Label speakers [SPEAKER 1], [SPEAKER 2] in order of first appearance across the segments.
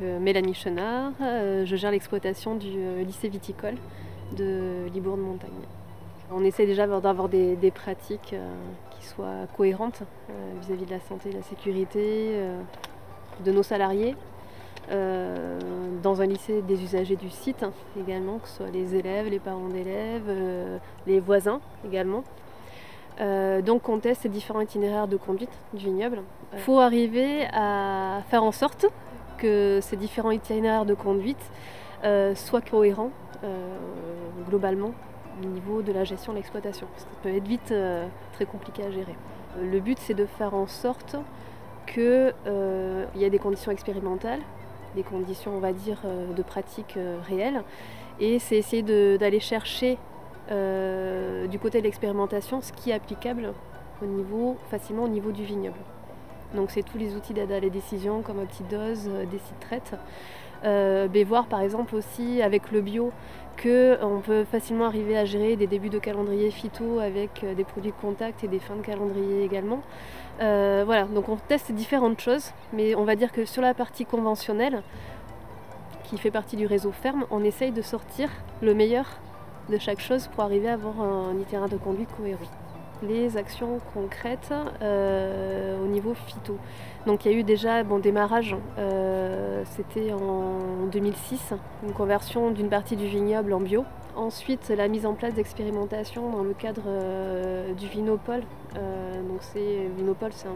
[SPEAKER 1] Mélanie Chenard, je gère l'exploitation du lycée viticole de Libourne-Montagne. On essaie déjà d'avoir des pratiques qui soient cohérentes vis-à-vis de la santé et de la sécurité de nos salariés. Dans un lycée, des usagers du site également, que ce soit les élèves, les parents d'élèves, les voisins également. Donc on teste ces différents itinéraires de conduite du vignoble. Il faut arriver à faire en sorte que ces différents itinéraires de conduite soient cohérents globalement au niveau de la gestion de l'exploitation. Ça peut être vite très compliqué à gérer. Le but, c'est de faire en sorte qu'il y ait des conditions expérimentales, des conditions, on va dire, de pratique réelle, et c'est essayer d'aller chercher du côté de l'expérimentation ce qui est applicable facilement au niveau du vignoble. Donc c'est tous les outils d'aide à la décision comme OptiDose, Décitrette. Voir par exemple aussi avec le bio qu'on peut facilement arriver à gérer des débuts de calendrier phyto avec des produits de contact et des fins de calendrier également. Voilà, donc on teste différentes choses, mais on va dire que sur la partie conventionnelle, qui fait partie du réseau ferme, on essaye de sortir le meilleur de chaque chose pour arriver à avoir un itinéraire de conduite cohérent. Les actions concrètes au niveau phyto. Donc il y a eu déjà démarrage, c'était en 2006, une conversion d'une partie du vignoble en bio. Ensuite la mise en place d'expérimentations dans le cadre du Vinopole. Vinopole, c'est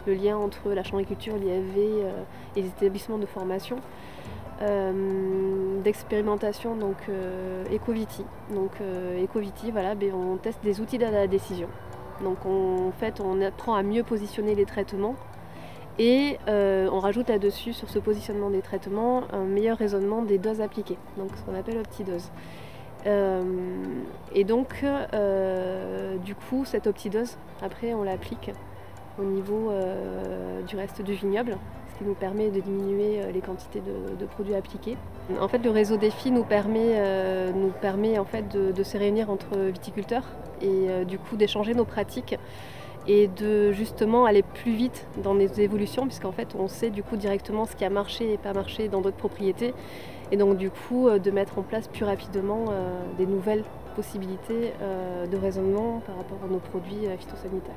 [SPEAKER 1] le lien entre la chambriculture, l'IFV et les établissements de formation. D'expérimentation Ecoviti. Ecoviti, voilà, on teste des outils d'aide à la décision. Donc on apprend à mieux positionner les traitements et on rajoute là-dessus, sur ce positionnement des traitements, un meilleur raisonnement des doses appliquées, donc ce qu'on appelle OptiDose. Du coup, cette OptiDose, après on l'applique au niveau du reste du vignoble, ce qui nous permet de diminuer les quantités de produits appliqués. En fait, le réseau défi nous permet en fait de se réunir entre viticulteurs et du coup d'échanger nos pratiques et de justement aller plus vite dans les évolutions, puisqu'en fait on sait du coup directement ce qui a marché et pas marché dans d'autres propriétés, et donc du coup de mettre en place plus rapidement des nouvelles possibilités de raisonnement par rapport à nos produits phytosanitaires.